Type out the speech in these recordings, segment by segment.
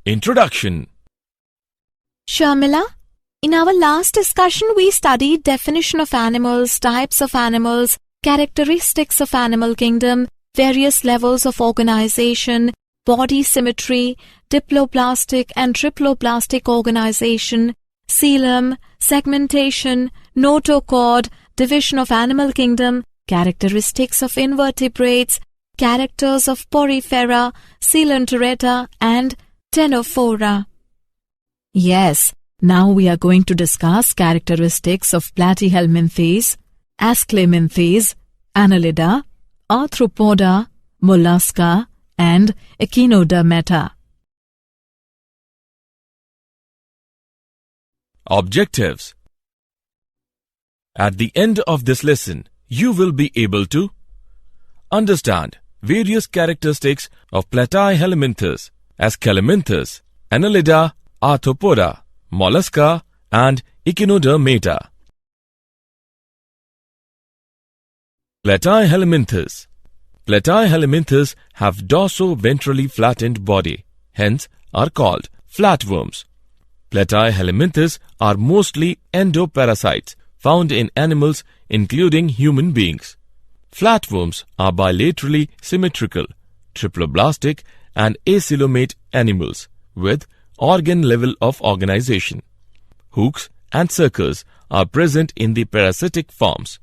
Introduction. Sharmila, in our last discussion we studied definition of animals, types of animals, characteristics of animal kingdom, various levels of organization, body symmetry, diploblastic and triploblastic organization, coelom, segmentation, notochord, division of animal kingdom, characteristics of invertebrates, characters of porifera, coelenterata and ctenophora. Yes, now we are going to discuss characteristics of platyhelminthes, ascleminthes, Annelida, Arthropoda, Mollusca and Echinodermata. Objectives. At the end of this lesson, you will be able to understand various characteristics of platyhelminthes, ascleminthes, Annelida, Arthropoda, Mollusca and Echinodermata. Platyhelminthes. Platyhelminthes have dorso-ventrally flattened body, hence are called flatworms. Platyhelminthes are mostly endoparasites found in animals including human beings. Flatworms are bilaterally symmetrical, triploblastic and acoelomate animals with organ level of organization. Hooks and suckers are present in the parasitic forms.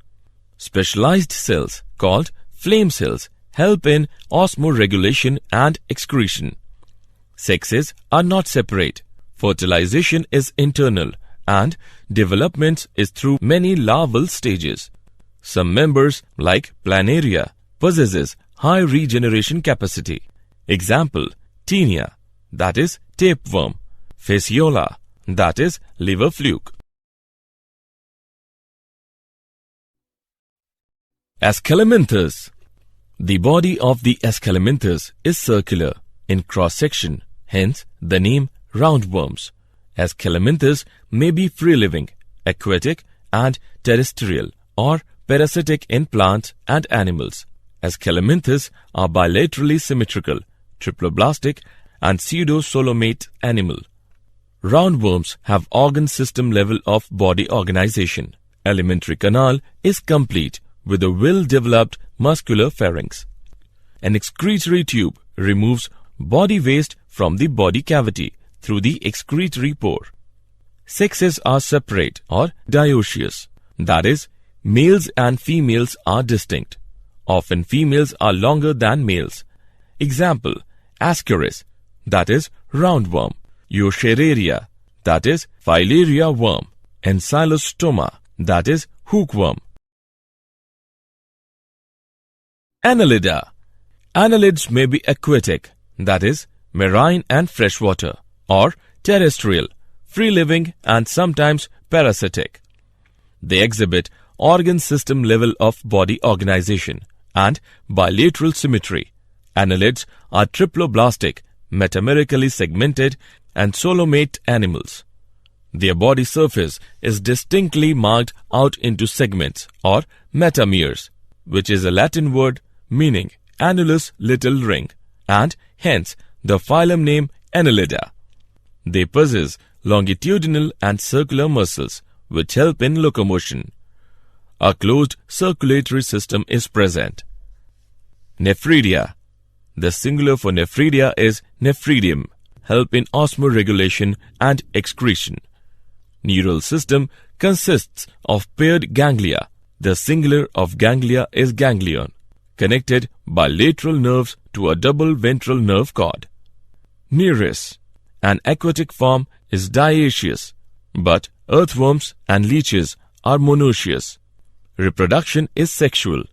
Specialized cells called flame cells help in osmoregulation and excretion. Sexes are not separate. Fertilization is internal and development is through many larval stages. Some members like Planaria possesses high regeneration capacity. Example, Taenia, that is tapeworm, Fasciola, that is liver fluke. Ascleminthes. The body of the ascleminthes is circular in cross-section, hence the name roundworms. Ascleminthes may be free-living, aquatic and terrestrial or parasitic in plants and animals. Ascleminthes are bilaterally symmetrical, triploblastic and pseudo-coelomate animal. Roundworms have organ system level of body organization. Alimentary canal is complete with a well-developed muscular pharynx. An excretory tube removes body waste from the body cavity through the excretory pore. Sexes are separate or dioecious, that is, males and females are distinct. Often females are longer than males. Example, Ascaris, that is roundworm, Eucheraria, that is filaria worm, and Ancylostoma, that is hookworm. Annelida. Annelids may be aquatic, that is marine and freshwater, or terrestrial, free-living and sometimes parasitic. They exhibit organ system level of body organization and bilateral symmetry. Annelids are triploblastic, metamerically segmented and coelomate animals. Their body surface is distinctly marked out into segments or metameres, which is a Latin word meaning annulus little ring, and hence the phylum name Annelida. They possess longitudinal and circular muscles which help in locomotion. A closed circulatory system is present. Nephritia. The singular for Nephritia is nephridium, help in osmoregulation and excretion. Neural system consists of paired ganglia. The singular of ganglia is ganglion, connected by lateral nerves to a double ventral nerve cord. Nereis. An aquatic form is dioecious, but earthworms and leeches are monoecious. Reproduction is sexual.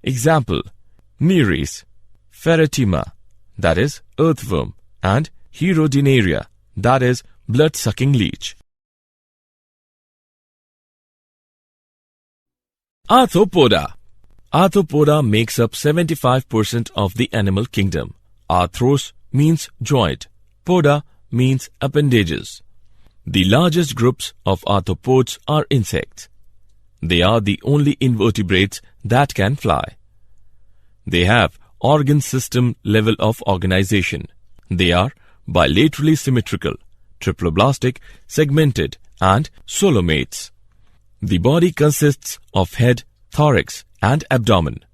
Example, Nereis, Ferretima, that is earthworm, and Herodinaria, that is blood-sucking leech. Arthropoda. Arthropoda makes up 75% of the animal kingdom. Arthros means joint, poda means appendages. The largest groups of arthropods are insects. They are the only invertebrates that can fly. They have organ system level of organization. They are bilaterally symmetrical, triploblastic, segmented, and coelomates. The body consists of head, thorax, and abdomen.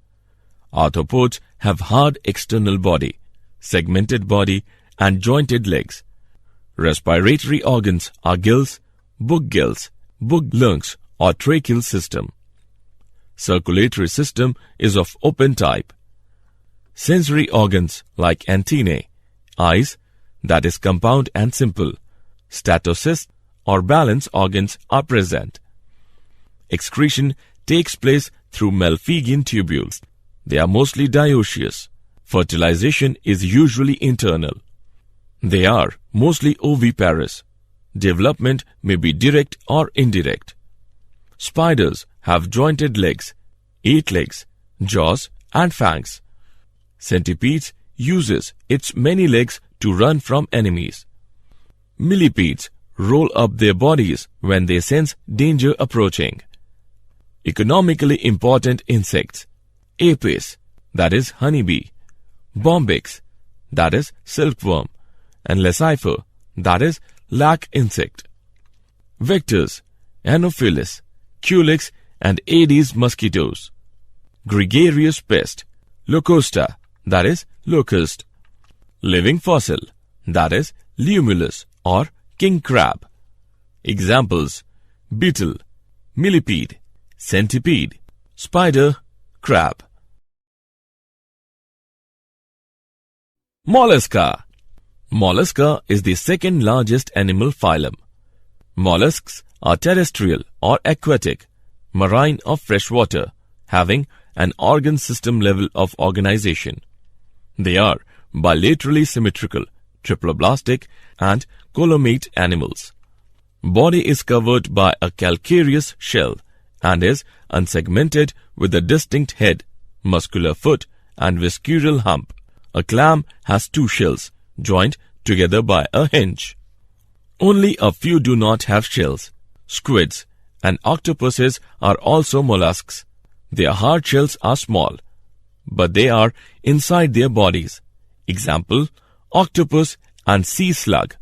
Arthropods have hard external body, segmented body, and jointed legs. Respiratory organs are gills, book lungs, or tracheal system. Circulatory system is of open type. Sensory organs like antennae, eyes, that is compound and simple, statocysts or balance organs are present. Excretion takes place through Malpighian tubules. They are mostly dioecious. Fertilization is usually internal. They are mostly oviparous. Development may be direct or indirect. Spiders have jointed legs, 8 legs, jaws and fangs. Centipedes uses its many legs to run from enemies. Millipedes roll up their bodies when they sense danger approaching. Economically important insects: Apis, that is honeybee, Bombyx, that is silkworm, and Leucifer, that is lac insect. Vectors: Anopheles, Culex, and Aedes mosquitoes. Gregarious pest: Locusta, that is locust. Living fossil, that is Limulus or king crab. Examples: beetle, millipede, centipede, spider, crab. Mollusca. Mollusca is the second largest animal phylum. Mollusks are terrestrial or aquatic, marine or freshwater, having an organ system level of organization. They are bilaterally symmetrical, triploblastic, and coelomate animals. Body is covered by a calcareous shell and is unsegmented with a distinct head, muscular foot, and visceral hump. A clam has 2 shells joined together by a hinge. Only a few do not have shells. Squids and octopuses are also mollusks. Their hard shells are small, but they are inside their bodies. Example: octopus and sea slug.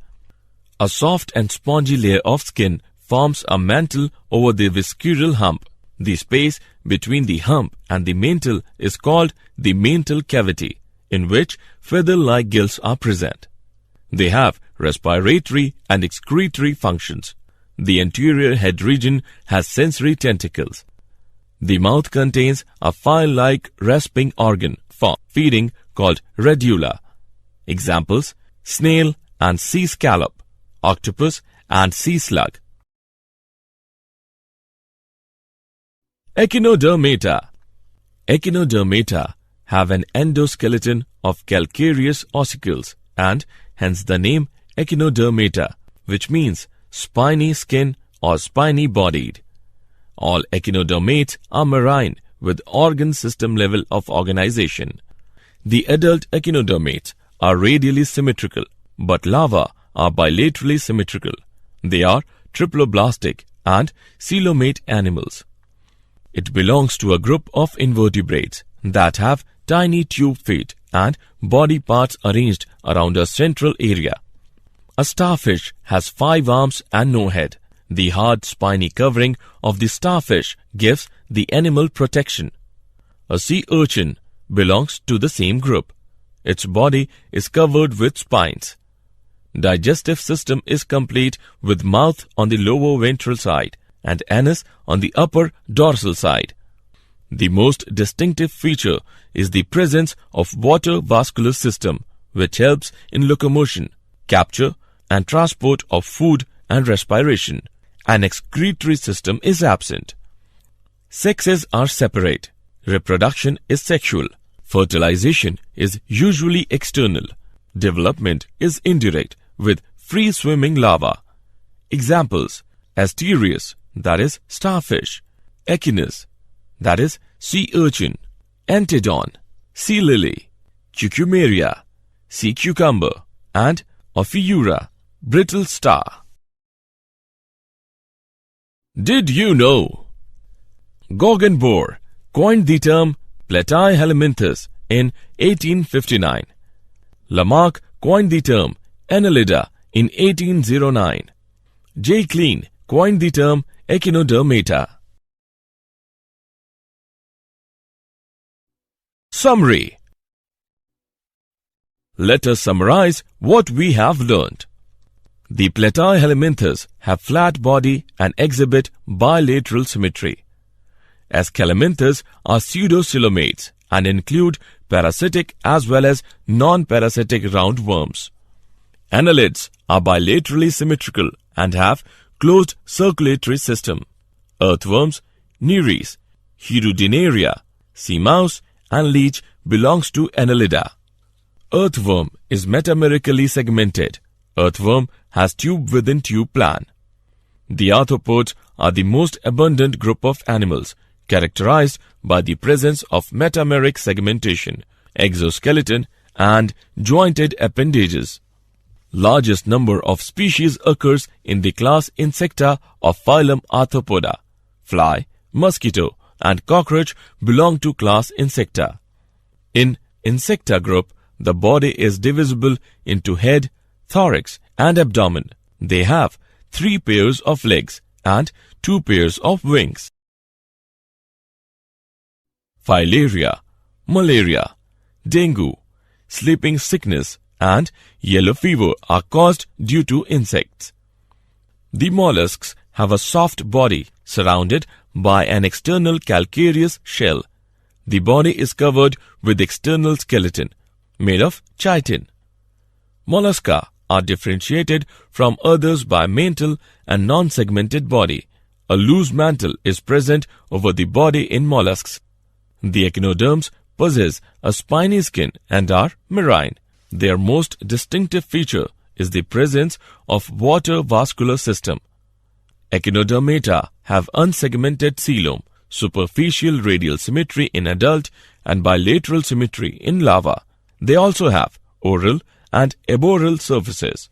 A soft and spongy layer of skin forms a mantle over the visceral hump. The space between the hump and the mantle is called the mantle cavity, in which feather-like gills are present. They have respiratory and excretory functions. The anterior head region has sensory tentacles. The mouth contains a file-like rasping organ for feeding called radula. Examples: snail and sea scallop, octopus and sea slug. Echinodermata. Echinodermata have an endoskeleton of calcareous ossicles and hence the name Echinodermata, which means spiny skin or spiny-bodied. All echinodermates are marine with organ system level of organization. The adult echinodermates are radially symmetrical, but larvae are bilaterally symmetrical. They are triploblastic and coelomate animals. It belongs to a group of invertebrates that have tiny tube feet and body parts arranged around a central area. A starfish has 5 arms and no head. The hard spiny covering of the starfish gives the animal protection. A sea urchin belongs to the same group. Its body is covered with spines. Digestive system is complete with mouth on the lower ventral side and anus on the upper dorsal side. The most distinctive feature is the presence of water vascular system, which helps in locomotion, capture, and transport of food and respiration. An excretory system is absent. Sexes are separate. Reproduction is sexual. Fertilization is usually external. Development is indirect with free-swimming larvae. Examples: Asterius, that is starfish; Echinus, that is sea urchin; Antedon, sea lily; Cucumeria, sea cucumber; and Ophiura, brittle star. Did you know? Goggenbohr coined the term Platyhelminthes in 1859. Lamarck coined the term Annelida in 1809. J. Klein coined the term Echinodermata. Summary. Let us summarize what we have learnt. The platyhelminthes have flat body and exhibit bilateral symmetry. Escalminths are pseudocoelomates and include parasitic as well as non-parasitic roundworms. Annelids are bilaterally symmetrical and have closed circulatory system. Earthworms, Nereis, Hirudinaria, sea mouse and leech belongs to Annelida. Earthworm is metamerically segmented. Earthworm has tube within tube plan. The arthropods are the most abundant group of animals, characterized by the presence of metameric segmentation, exoskeleton and jointed appendages. Largest number of species occurs in the class Insecta of phylum Arthropoda. Fly, mosquito and cockroach belong to class Insecta. In Insecta group, the body is divisible into head, thorax and abdomen. They have 3 pairs of legs and 2 pairs of wings. Filaria, malaria, dengue, sleeping sickness and yellow fever are caused due to insects. The mollusks have a soft body surrounded by an external calcareous shell. The body is covered with external skeleton made of chitin. Mollusca are differentiated from others by mantle and non-segmented body. A loose mantle is present over the body in mollusks. The echinoderms possess a spiny skin and are marine. Their most distinctive feature is the presence of water vascular system. Echinodermata have unsegmented coelom, superficial radial symmetry in adult and bilateral symmetry in larva. They also have oral and aboral surfaces.